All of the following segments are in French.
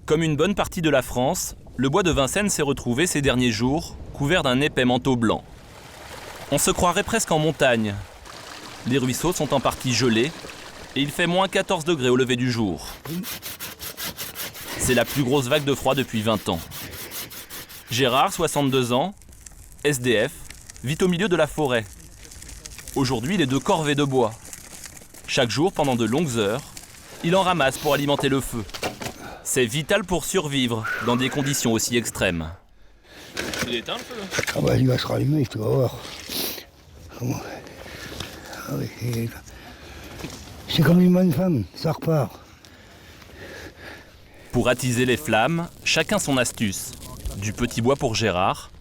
Comme une bonne partie de la France, le bois de Vincennes s'est retrouvé ces derniers jours couvert d'un épais manteau blanc. On se croirait presque en montagne. Les ruisseaux sont en partie gelés et il fait moins 14 degrés au lever du jour. C'est la plus grosse vague de froid depuis 20 ans. Gérard, 62 ans, SDF, vit au milieu de la forêt. Aujourd'hui, il est de corvée de bois. Chaque jour, pendant de longues heures, il en ramasse pour alimenter le feu. C'est vital pour survivre dans des conditions aussi extrêmes. Il est éteint le feu là ? Ah bah il va se rallumer, tu vas voir. Ah oui, c'est comme une bonne femme, ça repart. Pour attiser les flammes, chacun son astuce. Du petit bois pour Gérard,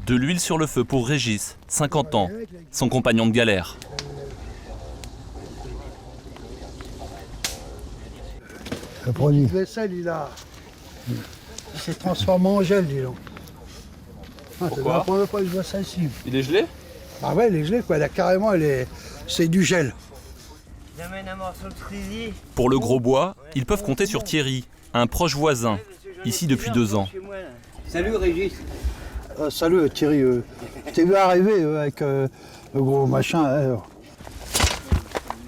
de l'huile sur le feu pour Régis, 50 ans, son compagnon de galère. Le produit. Le vaisselle, il s'est transformé en gel, dis donc. Pourquoi ? C'est la première fois que je vois ça ici. Il est gelé ? Ah ouais, il est gelé, quoi. Là, carrément, c'est du gel. J'amène un morceau de cerisier. Pour le gros bois, ils peuvent compter sur Thierry, un proche voisin, ici depuis 2 ans. Salut Régis. Salut Thierry, t'es vu arriver avec le gros machin.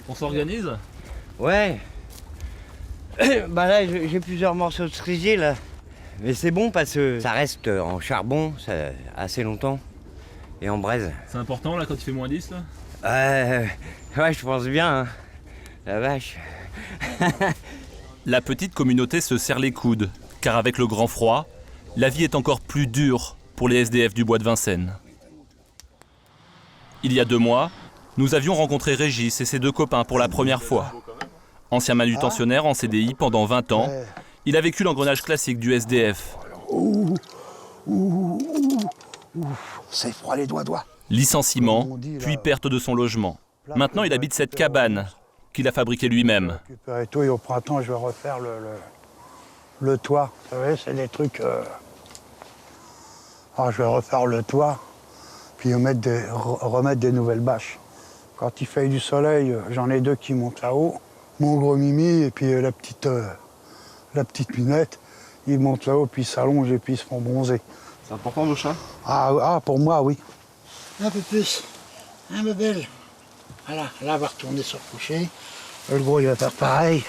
On s'organise ? Ouais. Bah là, j'ai plusieurs morceaux de cerisier là. Mais c'est bon parce que ça reste en charbon assez longtemps. Et en braise. C'est important là quand il fait moins 10 là ? Ouais, je pense bien. Hein. La vache. La petite communauté se serre les coudes, car avec le grand froid, la vie est encore plus dure pour les SDF du bois de Vincennes. Il y a 2 mois, nous avions rencontré Régis et ses 2 copains pour la première fois. Ancien manutentionnaire en CDI pendant 20 ans, il a vécu l'engrenage classique du SDF. C'est froid les doigts. Licenciement, puis perte de son logement. Maintenant, il habite cette cabane qu'il a fabriquée lui-même. Récupérer tout et au printemps, je vais refaire le toit. Vous savez, c'est des trucs... Alors, je vais refaire le toit, puis remettre des nouvelles bâches. Quand il fait du soleil, j'en ai 2 qui montent là-haut. Mon gros Mimi et puis la petite Minette, ils montent là-haut, puis ils s'allongent et puis ils se font bronzer. C'est important vos chats ? Ah, pour moi, oui. Un peu plus. Un peu belle. Voilà, là, elle va retourner se recoucher. Le gros, il va faire pareil.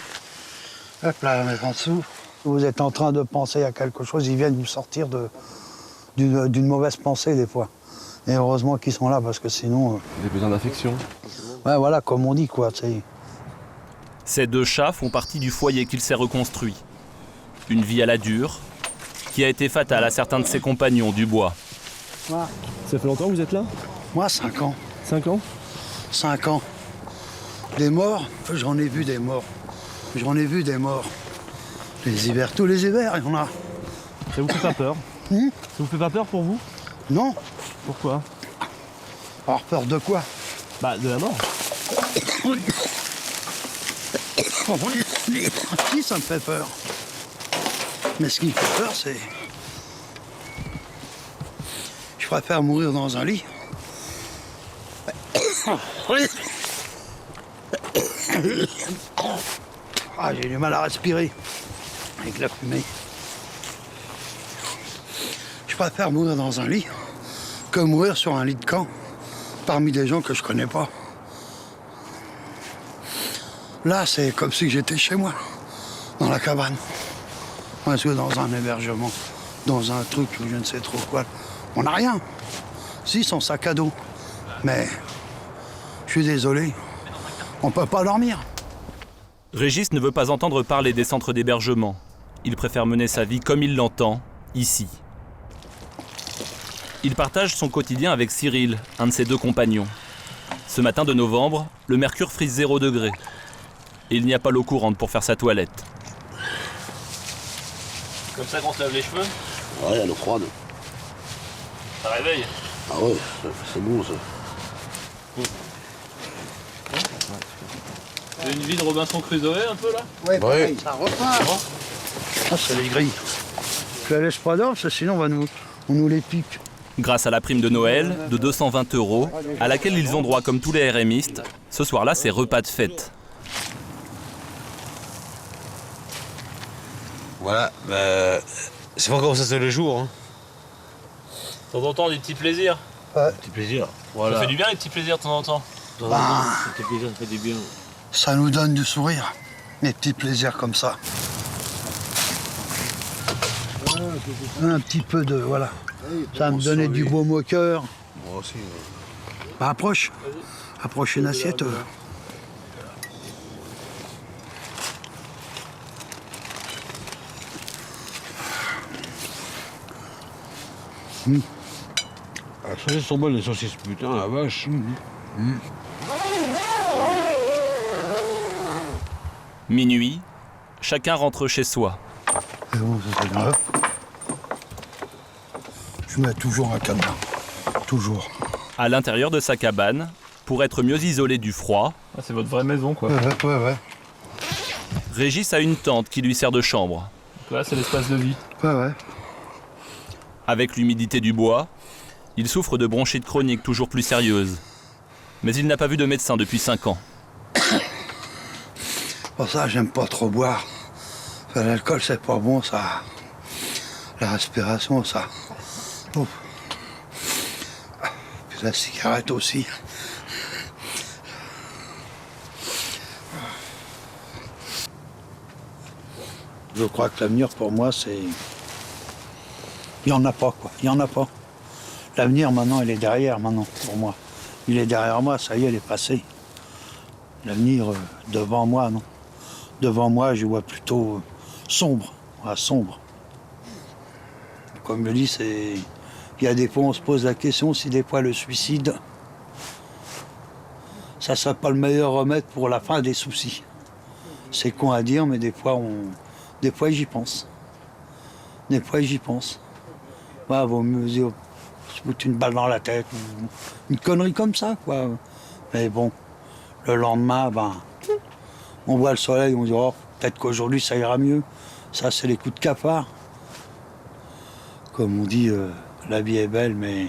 Hop là, on va mettre en dessous. Vous êtes en train de penser à quelque chose, ils viennent vous sortir d'une mauvaise pensée des fois. Et heureusement qu'ils sont là, parce que sinon... Des besoins d'affection. Ouais, voilà, comme on dit, quoi. Ces 2 chats font partie du foyer qu'il s'est reconstruit. Une vie à la dure, qui a été fatale à certains de ses compagnons du bois. Moi, Ça fait longtemps que vous êtes là ? 5 ans. 5 ans ? 5 ans. Des morts, j'en ai vu des morts. J'en ai vu des morts. Les hivers, tous les hivers, il y en a. Ça vous fait pas peur ? Ça vous fait pas peur pour vous ? Non. Pourquoi ? Alors, peur de quoi? Bah, de la mort. Si, ça me fait peur. Mais ce qui me fait peur, c'est... Je préfère mourir dans un lit. Ah, j'ai du mal à respirer avec la fumée. Je préfère mourir dans un lit que mourir sur un lit de camp parmi des gens que je connais pas. Là, c'est comme si j'étais chez moi, dans la cabane. Parce que dans un hébergement, dans un truc ou je ne sais trop quoi, on n'a rien. Si, son sac à dos. Mais je suis désolé, on peut pas dormir. Régis ne veut pas entendre parler des centres d'hébergement. Il préfère mener sa vie comme il l'entend, ici. Il partage son quotidien avec Cyril, un de ses 2 compagnons. Ce matin de novembre, le mercure frise 0 degré. Et il n'y a pas l'eau courante pour faire sa toilette. Comme ça qu'on se lave les cheveux? Ouais, elle est froide. Ça réveille? Ah ouais, c'est bon ça. C'est une vie de Robinson Crusoe un peu là? Ouais, pareil, ça repart. Ah, c'est les grilles. Je la laisse pas d'or, parce que sinon on nous les pique. Grâce à la prime de Noël de 220 €, à laquelle ils ont droit comme tous les RMistes, ce soir-là, c'est repas de fête. Voilà, c'est pas comme ça tous les jours. Hein. De temps en temps, des petits plaisirs. Petit plaisir. Voilà. Ça fait du bien les petits plaisirs de temps en temps. Petit plaisir, ça fait du bien. Ça nous donne du sourire, des petits plaisirs comme ça. Un petit peu de, voilà. Ça va me donner du baume au cœur. Moi aussi. Bah, approche une assiette. Les saucisses sont bonnes, les saucisses, putain, la vache. Minuit, chacun rentre chez soi. Et bon, ça c'est grave. Je mets toujours un cadenas. Toujours. À l'intérieur de sa cabane, pour être mieux isolé du froid, C'est votre vraie maison, quoi. Ouais. Régis a une tente qui lui sert de chambre. Donc là, c'est l'espace de vie. Ouais. Avec l'humidité du bois, il souffre de bronchite chronique toujours plus sérieuse. Mais il n'a pas vu de médecin depuis 5 ans. Pour ça, j'aime pas trop boire. Enfin, l'alcool, c'est pas bon, ça. La respiration, ça. Ouf. Puis la cigarette aussi. Je crois que l'avenir, pour moi, c'est... Il n'y en a pas, quoi. Il n'y en a pas. L'avenir, maintenant, il est derrière, maintenant, pour moi. Il est derrière moi, ça y est, il est passé. L'avenir, devant moi, non. Devant moi, je vois plutôt sombre. Voilà, sombre. Comme je le dis, c'est... Il y a des fois, on se pose la question si des fois le suicide, ça ne serait pas le meilleur remède pour la fin des soucis. C'est con à dire, mais des fois, j'y pense. Des fois, j'y pense. Ouais, vaut mieux se foutre une balle dans la tête, ou une connerie comme ça, quoi. Mais bon, le lendemain, on voit le soleil, on dit, oh, peut-être qu'aujourd'hui, ça ira mieux. Ça, c'est les coups de cafard. Comme on dit, la vie est belle, mais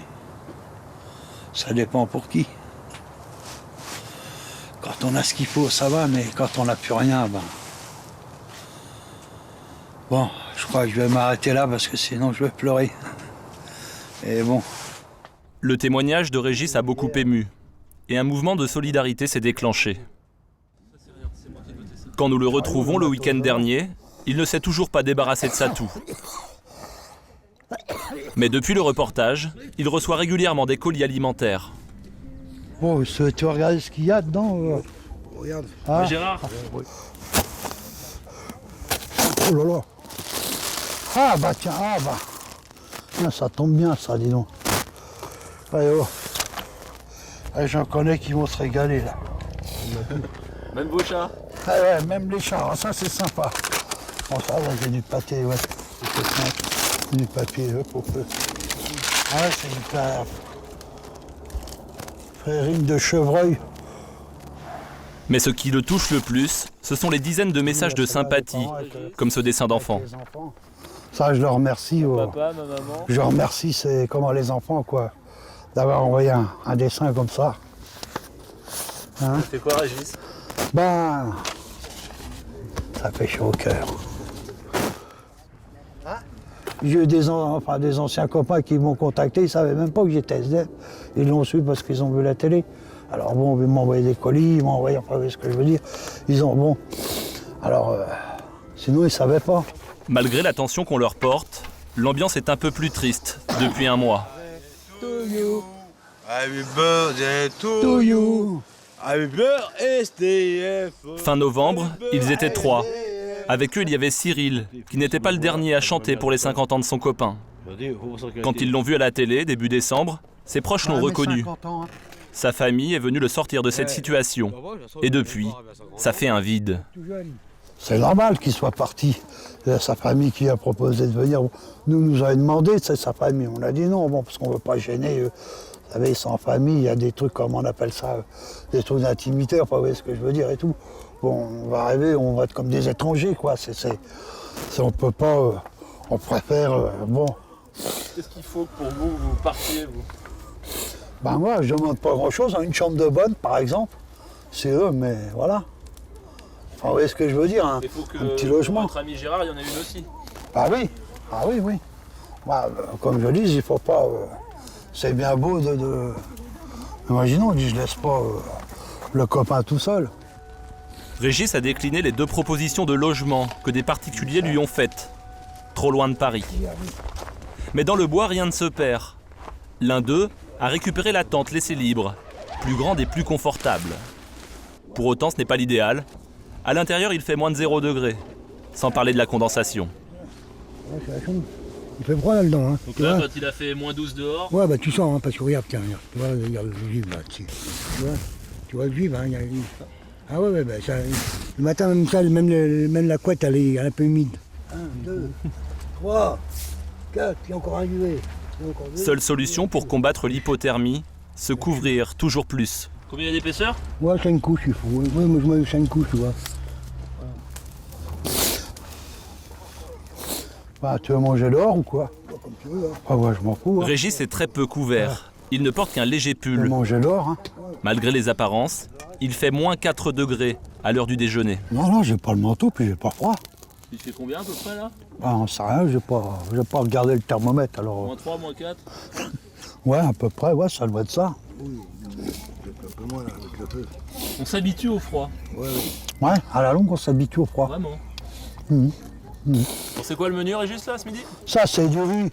ça dépend pour qui. Quand on a ce qu'il faut, ça va, mais quand on n'a plus rien, Bon, je crois que je vais m'arrêter là parce que sinon je vais pleurer. Et bon. Le témoignage de Régis a beaucoup ému, et un mouvement de solidarité s'est déclenché. Quand nous le retrouvons le week-end dernier, il ne s'est toujours pas débarrassé de sa toux. Mais depuis le reportage, il reçoit régulièrement des colis alimentaires. Bon, tu regardes ce qu'il y a dedans. Regarde. Ah. Gérard, Oh là là. Ah bah tiens, Ah, ça tombe bien ça, dis donc. Allez, oh. Allez, j'en connais qui vont se régaler là. Même vos chats? Ah ouais, même les chats, ça c'est sympa. Bon ça va, j'ai du pâté, ouais. C'est simple. Du papier, pour peu. Ah, c'est une farine de chevreuil. Mais ce qui le touche le plus, ce sont les dizaines de messages de sympathie, comme ce dessin d'enfant. Ça, je leur remercie. papa, ma maman. Je remercie, c'est comment les enfants, quoi, d'avoir envoyé un dessin comme ça. Hein? C'est quoi, Régis? Ça fait chaud au cœur. J'ai eu des anciens copains qui m'ont contacté, ils ne savaient même pas que j'étais SDF. Ils l'ont su parce qu'ils ont vu la télé. Alors bon, ils m'ont envoyé des colis, ils m'ont envoyé, enfin, vous voyez ce que je veux dire. Sinon ils ne savaient pas. Malgré l'attention qu'on leur porte, l'ambiance est un peu plus triste depuis un mois. Happy birthday to you. Happy birthday SDF. Fin novembre, ils étaient 3. Avec eux, il y avait Cyril, qui n'était pas le dernier à chanter pour les 50 ans de son copain. Quand ils l'ont vu à la télé, début décembre, ses proches l'ont reconnu. Sa famille est venue le sortir de cette situation. Et depuis, ça fait un vide. C'est normal qu'il soit parti. C'est sa famille qui a proposé de venir. Nous avait demandé, c'est sa famille. On a dit non, parce qu'on ne veut pas gêner. Vous savez, ils sont en famille, il y a des trucs, comme on appelle ça, des trucs d'intimité, enfin, vous voyez ce que je veux dire et tout. Bon, on va arriver, on va être comme des étrangers, quoi. On peut pas, on préfère, Qu'est-ce qu'il faut pour vous partiez, vous? Moi, je ne demande pas grand-chose, une chambre de bonne, par exemple. C'est eux, mais voilà. Enfin, vous voyez ce que je veux dire, Il faut que un petit logement. votre ami Gérard, il y en a une aussi. Ah oui, ah oui, oui. Bah, comme je dis, il faut pas... c'est bien beau de... Imaginons, on dit, je laisse pas le copain tout seul. Régis a décliné les 2 propositions de logement que des particuliers lui ont faites. Trop loin de Paris. Mais dans le bois, rien ne se perd. L'un d'eux a récupéré la tente laissée libre, plus grande et plus confortable. Pour autant, ce n'est pas l'idéal. À l'intérieur, il fait moins de 0 degré, sans parler de la condensation. Ouais, c'est la chambre. Il fait froid là-dedans. Hein. Donc Tu là, vois? quand il a fait moins 12 dehors, Ouais, bah tu sens, hein, parce que regarde, tiens, regarde, tu vois, regarde le juif là, dessus. Tu vois le juif, hein, il y a le juif. Ah ouais, ouais, bah, ça, le matin, même ça, même la couette, elle est un peu humide. 1, 2, 3, 4, il y a encore un duvet. seule solution pour combattre l'hypothermie, se couvrir toujours plus. Combien il y a d'épaisseur? Ouais, 5 couches, il faut. Ouais, moi je mets 5 couches, tu vois. Bah, tu veux manger dehors ou quoi? Comme tu veux, hein. Ah ouais, je m'en fous. Hein. Régis est très peu couvert. Il ne porte qu'un léger Tu veux pull. manger dehors, hein. Malgré les apparences, il fait moins 4 degrés à l'heure du déjeuner. Non, non, j'ai pas le manteau, puis j'ai pas froid. Il fait combien à peu près là? Ah, on sait rien, j'ai pas regardé le thermomètre, alors... Moins 3, moins 4? Ouais, à peu près, ouais, ça doit être ça. On s'habitue au froid, Ouais, à la longue, on s'habitue au froid. vraiment. Mhm. Bon, c'est quoi le menu Régis là ce midi? Ça, c'est du riz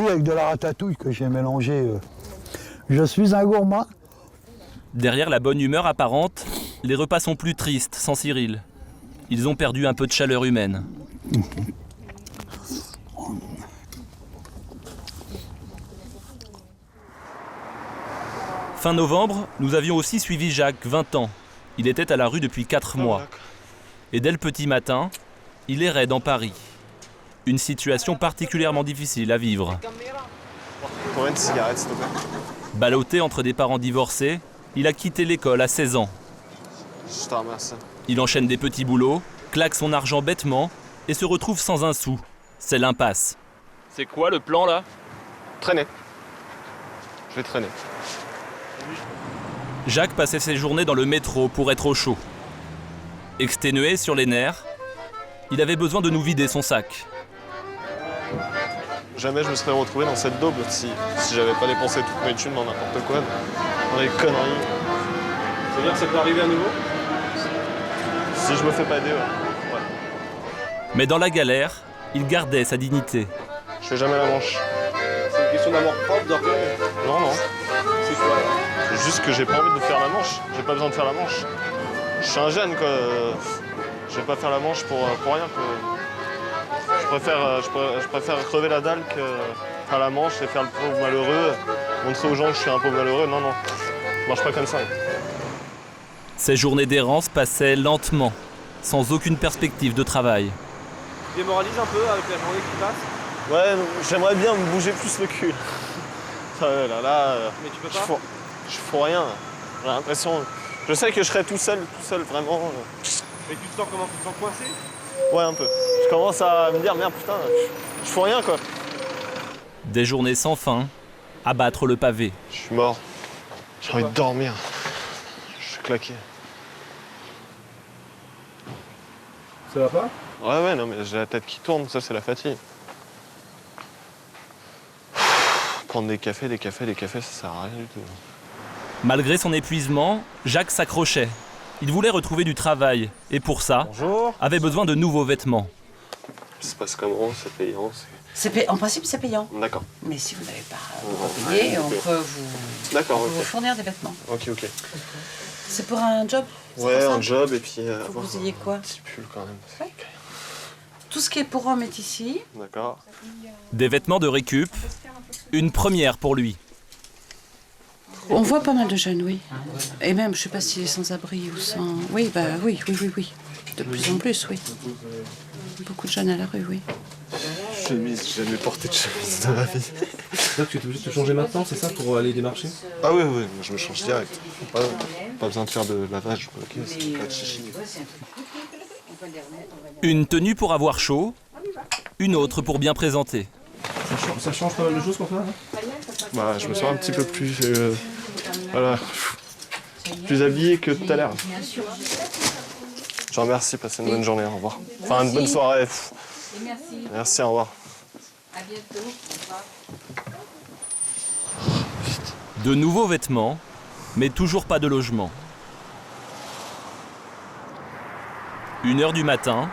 avec de la ratatouille que j'ai mélangé. Je suis un gourmand. Derrière la bonne humeur apparente, les repas sont plus tristes sans Cyril. Ils ont perdu un peu de chaleur humaine. Fin novembre, nous avions aussi suivi Jacques, 20 ans. Il était à la rue depuis 4 mois. Et dès le petit matin, il errait dans Paris. Une situation particulièrement difficile à vivre. Pour une cigarette, s'il te plaît. Ballotté entre des parents divorcés, il a quitté l'école à 16 ans. Je te remercie. Il enchaîne des petits boulots, claque son argent bêtement et se retrouve sans un sou. C'est l'impasse. C'est quoi le plan là? Traîner. Je vais traîner. Jacques passait ses journées dans le métro pour être au chaud. Exténué sur les nerfs, il avait besoin de nous vider son sac. Jamais je me serais retrouvé dans cette daube si j'avais pas dépensé toutes mes thunes dans n'importe quoi, dans les conneries. C'est-à-dire que ça peut arriver à nouveau? Si je me fais pas aider, ouais. Mais dans la galère, il gardait sa dignité. Je fais jamais la manche. C'est une question d'amour propre, d'orgueil. Non, non. C'est quoi? C'est juste que j'ai pas envie de faire la manche. J'ai pas besoin de faire la manche. Je suis un jeune, quoi. Je vais pas faire la manche pour rien, quoi. Je préfère crever la dalle que faire la manche et faire le pauvre malheureux, montrer aux gens que je suis un pauvre malheureux. Non, non. Je marche pas comme ça. Ces journées d'errance passaient lentement, sans aucune perspective de travail. Tu démoralises un peu avec la journée qui passe? Ouais, j'aimerais bien me bouger plus le cul. Là, Mais tu peux pas? je fous rien. J'ai l'impression... Je sais que je serai tout seul, vraiment. Et tu te sens comment? Tu te sens coincé? Ouais, un peu. Je commence à me dire, merde, putain, je fous rien, quoi. Des journées sans fin, à battre le pavé. Je suis mort. J'ai envie de dormir. Je suis claqué. Ça va pas? Ouais, non, mais j'ai la tête qui tourne, ça, c'est la fatigue. Prendre des cafés, ça sert à rien du tout. Malgré son épuisement, Jacques s'accrochait. Il voulait retrouver du travail et pour ça, Bonjour. avait besoin de nouveaux vêtements. Ça se passe comment? C'est payant? En principe, c'est payant. D'accord. Mais si vous n'avez pas de payer, on peut vous, D'accord, vous ok. fournir des vêtements. Ok. C'est pour un job? C'est Ouais, pour ça un job et puis Faut que vous ayez quoi? un petit pull quand même. Ouais. Tout ce qui est pour homme est ici. D'accord. Des vêtements de récup, une première pour lui. On voit pas mal de jeunes, oui. Et même, je sais pas s'il est sans abri ou sans... Oui. De plus en plus, oui. Beaucoup de jeunes à la rue, oui. Chemise, j'ai jamais porté de chemise de ma vie. Donc tu es obligé de te changer maintenant, c'est ça, pour aller démarcher? Ah oui, moi je me change direct. Pas besoin de faire de lavage. Ok, c'est pas de chichi. Une tenue pour avoir chaud, une autre pour bien présenter. Ça change pas mal de choses qu'on fait, hein? Bah, je me sens un petit peu plus... voilà. Plus habillé que tout à l'heure. Je vous remercie, passez une bonne journée, au revoir. Enfin, une bonne soirée. Merci. Merci, au revoir. À bientôt. Au revoir. De nouveaux vêtements, mais toujours pas de logement. 1h du matin,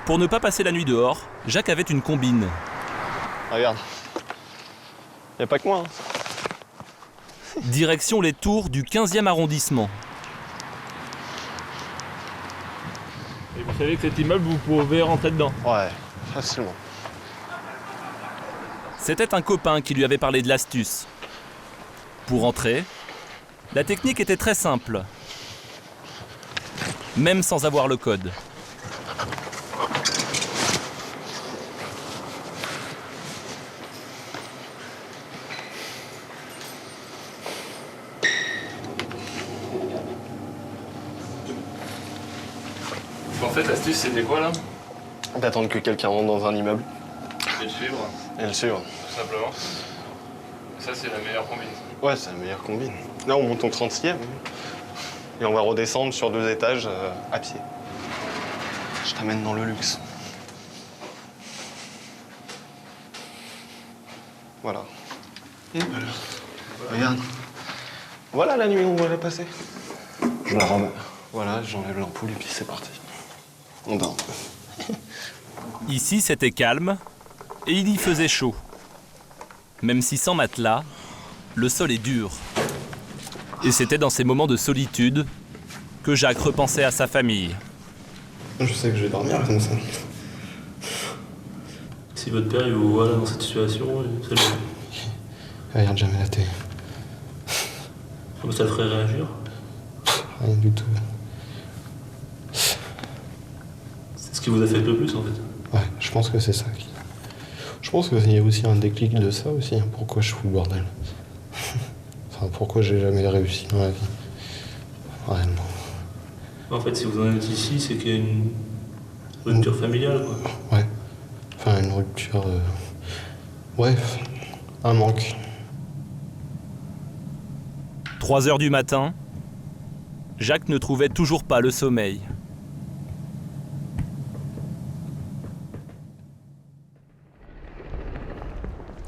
pour ne pas passer la nuit dehors, Jacques avait une combine. Regarde. Y a pas que moi. Direction les tours du 15e arrondissement. Et vous savez que cet immeuble, vous pouvez rentrer dedans. Ouais, facilement. C'était un copain qui lui avait parlé de l'astuce. Pour entrer, la technique était très simple. Même sans avoir le code. En fait, l'astuce, c'était quoi là? D'attendre que quelqu'un rentre dans un immeuble Et le suivre, et le suivre. tout simplement. Ça, c'est la meilleure combine. Ouais, c'est la meilleure combine. Là, on monte au 30e. Et on va redescendre sur 2 étages à pied. Je t'amène dans le luxe. Voilà. Et voilà. Regarde. Voilà la nuit où on va la passer. Je la remets. Voilà, j'enlève l'ampoule et puis c'est parti. On dort. Ici, c'était calme et il y faisait chaud. Même si sans matelas, le sol est dur. Et c'était dans ces moments de solitude que Jacques repensait à sa famille. Je sais que je vais dormir comme ça. Si votre père il vous voit là dans cette situation, ça le... Il regarde jamais la télé. ça le ferait réagir. Rien du tout. C'est ce qui vous a fait le plus en fait. Ouais, je pense que c'est ça. Je pense qu'il y a aussi un déclic de ça aussi. Hein, pourquoi je fous le bordel. Enfin, pourquoi j'ai jamais réussi dans la vie. Réellement. En fait, si vous en êtes ici, c'est qu'il y a une rupture familiale, quoi. Ouais. Enfin, une rupture... Ouais, un manque. 3h du matin, Jacques ne trouvait toujours pas le sommeil.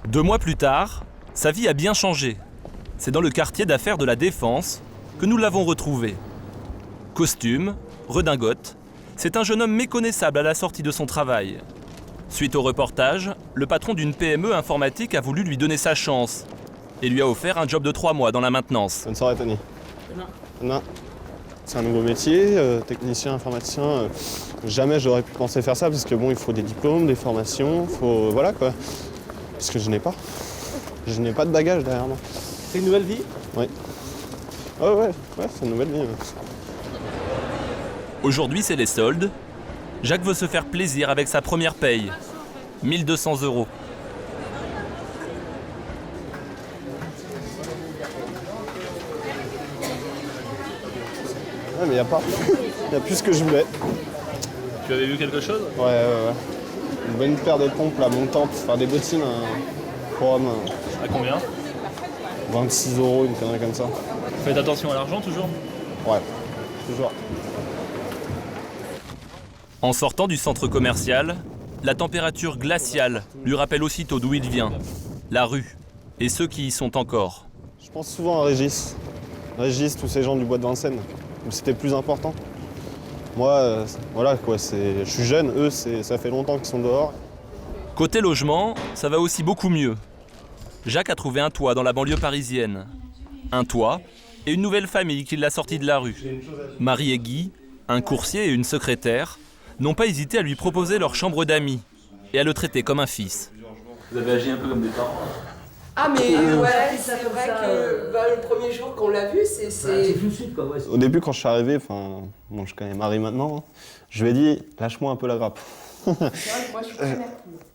Deux mois plus tard, sa vie a bien changé. C'est dans le quartier d'affaires de la Défense que nous l'avons retrouvé. Costume, redingote, c'est un jeune homme méconnaissable à la sortie de son travail. Suite au reportage, le patron d'une PME informatique a voulu lui donner sa chance et lui a offert un job de 3 mois dans la maintenance. Bonne soirée, Tony. Non. C'est un nouveau métier, technicien, informaticien. Jamais j'aurais pu penser faire ça parce que bon, il faut des diplômes, des formations, faut... Voilà quoi. Parce que je n'ai pas. Je n'ai pas de bagage derrière moi. C'est une nouvelle vie? Oui. Ouais, c'est une nouvelle vie. Ouais. Aujourd'hui, c'est les soldes. Jacques veut se faire plaisir avec sa première paye. 1 200 €. Ouais, mais y a pas. Y a plus ce que je voulais. Tu avais vu quelque chose? Ouais. Une bonne paire de pompes là, montante, enfin des bottines pour homme. À combien? 26 €, une connerie comme ça. Faites attention à l'argent toujours? Ouais, toujours. En sortant du centre commercial, la température glaciale lui rappelle aussitôt d'où il vient, la rue et ceux qui y sont encore. Je pense souvent à Régis. Régis, tous ces gens du bois de Vincennes, où c'était plus important. Moi, voilà quoi, je suis jeune, eux, ça fait longtemps qu'ils sont dehors. Côté logement, ça va aussi beaucoup mieux. Jacques a trouvé un toit dans la banlieue parisienne. Un toit et une nouvelle famille qui l'a sorti de la rue. Marie et Guy, un coursier et une secrétaire, n'ont pas hésité à lui proposer leur chambre d'amis et à le traiter comme un fils. Vous avez agi un peu comme des parents. Ah mais ouais, c'est vrai que le premier jour qu'on l'a vu, c'est... tout de suite quoi, ouais. Au début, quand je suis arrivé, bon, je connais Marie maintenant, hein, je lui ai dit, lâche-moi un peu la grappe. C'est vrai que moi je suis très mère.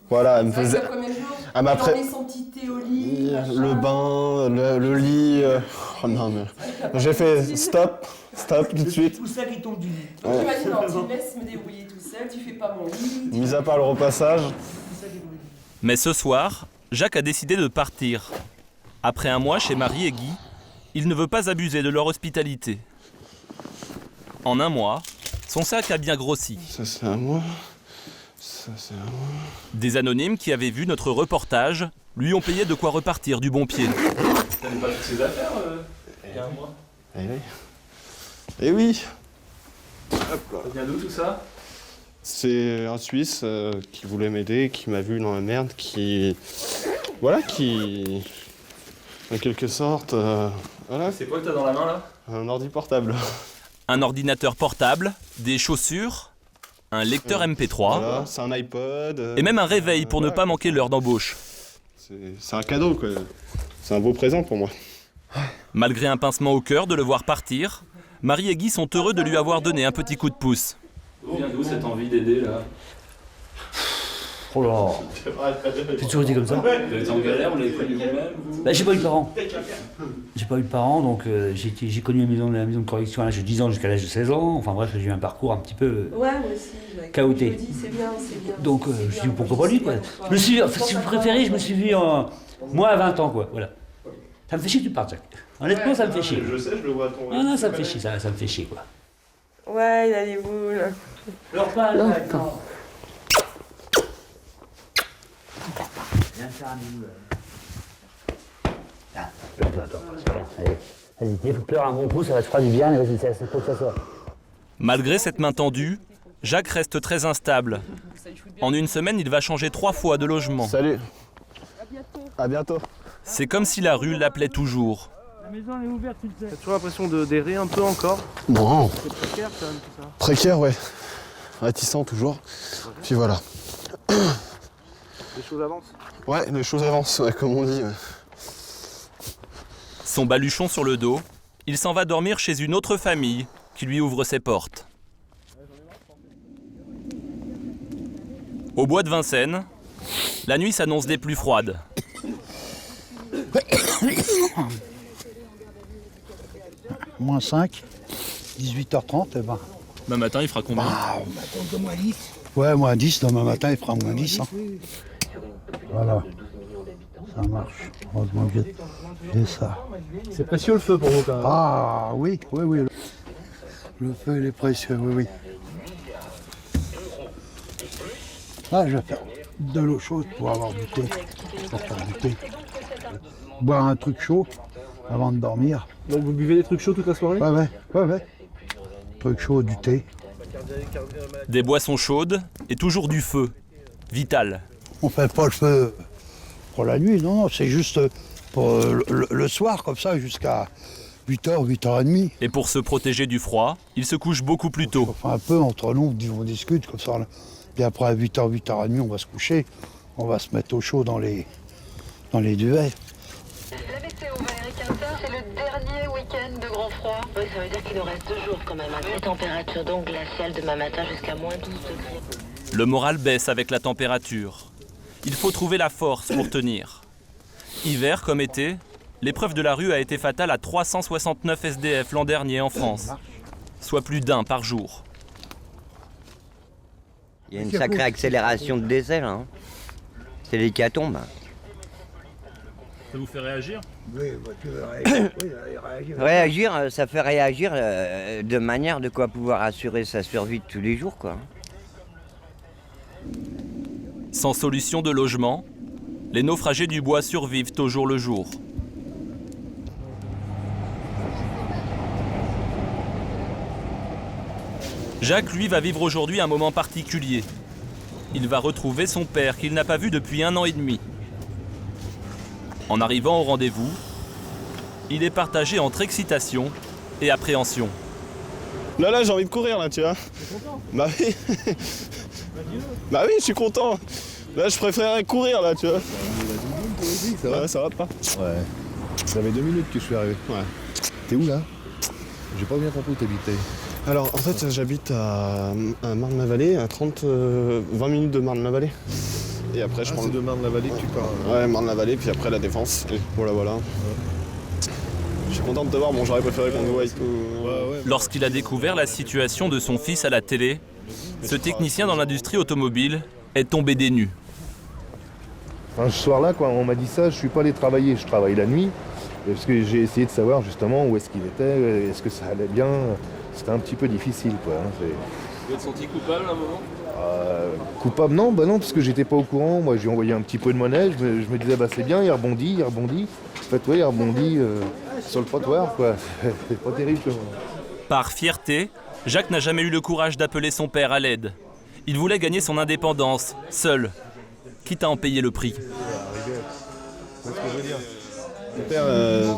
Voilà, elle me faisait... Le premier jour, elle m'a on met son petit thé au lit, le bain, le lit... Oh non, mais... J'ai fait stop tout de suite. Tout ça qui tombe du lit. Donc tu m'as dit non, tu me laisses me débrouiller tout seul, tu fais pas mon lit. Mis à part le repassage. Mais ce soir, Jacques a décidé de partir. Après un mois chez Marie et Guy, il ne veut pas abuser de leur hospitalité. En un mois, son sac a bien grossi. Ça c'est à moi, ça Ça, c'est... Des anonymes qui avaient vu notre reportage lui ont payé de quoi repartir du bon pied. T'avais pas toutes ses affaires il y a un mois? Eh oui. Eh oui. Hop là. Ça vient d'où tout ça? C'est un Suisse qui voulait m'aider, qui m'a vu dans la merde, qui... Voilà, qui... En quelque sorte... voilà. C'est quoi que t'as dans la main là? Un ordi portable. Un ordinateur portable, des chaussures, un lecteur MP3 Voilà, c'est un iPod. et même un réveil pour ne pas manquer l'heure d'embauche. C'est un cadeau, quoi. C'est un beau présent pour moi. Malgré un pincement au cœur de le voir partir, Marie et Guy sont heureux de lui avoir donné un petit coup de pouce. D'où vient d'où cette envie d'aider là? Oh là, j'ai toujours été comme ça. Vous avez été en galère, vous l'avez connu vous-même vous? Bah, j'ai pas eu de parents. J'ai pas eu de parents, donc j'ai connu la maison de correction à l'âge de 10 ans jusqu'à l'âge de 16 ans. Enfin bref, j'ai eu un parcours un petit peu Ouais, moi aussi. chaotique. Je me dis, c'est bien, c'est bien. Donc je me suis dit pourquoi pas lui, quoi. Je me suis, enfin, si vous préférez, je me suis vu moi à 20 ans, quoi. Voilà. Ça me fait chier que tu partes, Jacques. Honnêtement, ça me fait chier. Je sais, je le vois à ton... Non, ça me fait chier, ça me fait chier, quoi. Ouais, il a des boules. Pleure pas, Jacques, non. Viens faire un bisou, là. Allez, pleure un bon coup, ça va te faire du bien, mais vas-y, c'est pour que ça soit. Malgré cette main tendue, Jacques reste très instable. En une semaine, il va changer 3 fois de logement. Salut. À bientôt. C'est comme si la rue l'appelait toujours. La maison elle est ouverte, tu le sais. T'as toujours l'impression d'errer un peu encore? Non. C'est précaire quand même tout ça. Précaire, ouais. Réticent toujours. Puis voilà. Les choses avancent? Ouais, les choses avancent, ouais, comme on dit. Ouais. Son baluchon sur le dos, il s'en va dormir chez une autre famille qui lui ouvre ses portes. Au bois de Vincennes, la nuit s'annonce des plus froides. Moins 5, 18h30, et ben. Demain matin, il fera combien? Moins 10. Ouais, moins 10, demain matin il fera moins 10. Hein. Voilà. Ça marche. Heureusement que j'ai ça. C'est précieux le feu pour vous quand même. Ah oui, oui, oui. Le feu il est précieux, oui, oui. Là, je vais faire de l'eau chaude pour avoir du thé. Pour faire du thé. Boire un truc chaud avant de dormir. Donc vous buvez des trucs chauds toute la soirée? Ouais. Truc chaud, du thé. Des boissons chaudes et toujours du feu. Vital. On fait pas le feu pour la nuit, non, c'est juste pour le soir, comme ça, jusqu'à 8h, 8h30. Et pour se protéger du froid, il se couche beaucoup plus tôt. Enfin, un peu entre nous, on discute comme ça. Puis après, à 8h, 8h30, on va se coucher. On va se mettre au chaud dans les duvets. La météo, Valérie Quintin, c'est le dernier week-end de grand froid. Oui, ça veut dire qu'il nous reste 2 jours quand même. Des températures donc glaciales demain matin jusqu'à moins 12 degrés. Le moral baisse avec la température. Il faut trouver la force pour tenir. Hiver comme été, l'épreuve de la rue a été fatale à 369 SDF l'an dernier en France, soit plus d'un par jour. Il y a une sacrée accélération de décès là. Hein. C'est l'hécatombe. Ça vous fait réagir? Oui, tu veux réagir. Réagir, ça fait réagir de manière de quoi pouvoir assurer sa survie de tous les jours, quoi. Sans solution de logement, les naufragés du bois survivent au jour le jour. Jacques, lui, va vivre aujourd'hui un moment particulier. Il va retrouver son père qu'il n'a pas vu depuis 1 an et demi. En arrivant au rendez-vous, il est partagé entre excitation et appréhension. Là, j'ai envie de courir, là, tu vois. T'es content? Bah oui. Bah oui, je suis content. Là, je préférerais courir, là, tu vois. Ça va? Ouais, ça va pas? Ouais. Ça fait 2 minutes que je suis arrivé. Ouais. T'es où là? J'ai pas bien compris où t'habitais. Alors, en fait, j'habite à Marne-la-Vallée, à 20 minutes de Marne-la-Vallée. Et après, je prends c'est de Marne-la-Vallée que tu pars. Ouais, Marne-la-Vallée, puis après la Défense. Et voilà. Ouais. Je suis content de te voir, bon, j'aurais préféré qu'on te voie et tout. Lorsqu'il a découvert la situation de son fils à la télé, ce technicien dans l'industrie automobile est tombé des nues. Enfin, ce soir-là, quand on m'a dit ça, je suis pas allé travailler, je travaille la nuit. Parce que j'ai essayé de savoir justement où est-ce qu'il était, est-ce que ça allait bien. C'était un petit peu difficile, quoi. Vous êtes senti coupable à un moment? Coupable, non, bah non, parce que j'étais pas au courant. Moi, j'ai envoyé un petit peu de monnaie. Je me disais, bah c'est bien, il rebondit. En fait, ouais, il rebondit sur le trottoir, quoi. C'est pas terrible, quoi. Par fierté, Jacques n'a jamais eu le courage d'appeler son père à l'aide. Il voulait gagner son indépendance, seul, quitte à en payer le prix. Mon père,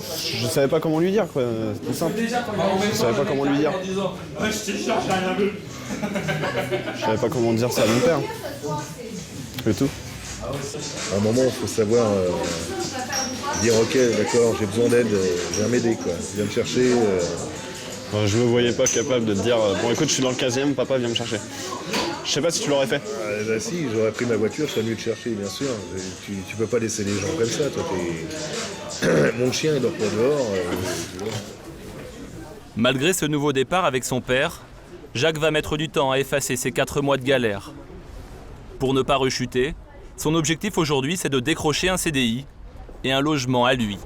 je savais pas comment lui dire, quoi. C'est simple. Je savais pas comment lui dire. Je savais pas comment dire ça à mon père. C'est tout. À un moment, il faut savoir dire ok, d'accord, j'ai besoin d'aide, viens m'aider, quoi. Viens me chercher. Je me voyais pas capable de te dire bon écoute, je suis dans le 15e, papa viens me chercher. Je sais pas si tu l'aurais fait. Bah si, j'aurais pris ma voiture, je serais venu te chercher, bien sûr. Tu peux pas laisser les gens comme ça, toi. Mon chien, il dort pas dehors. Malgré ce nouveau départ avec son père, Jacques va mettre du temps à effacer ses 4 mois de galère. Pour ne pas rechuter, son objectif aujourd'hui, c'est de décrocher un CDI et un logement à lui.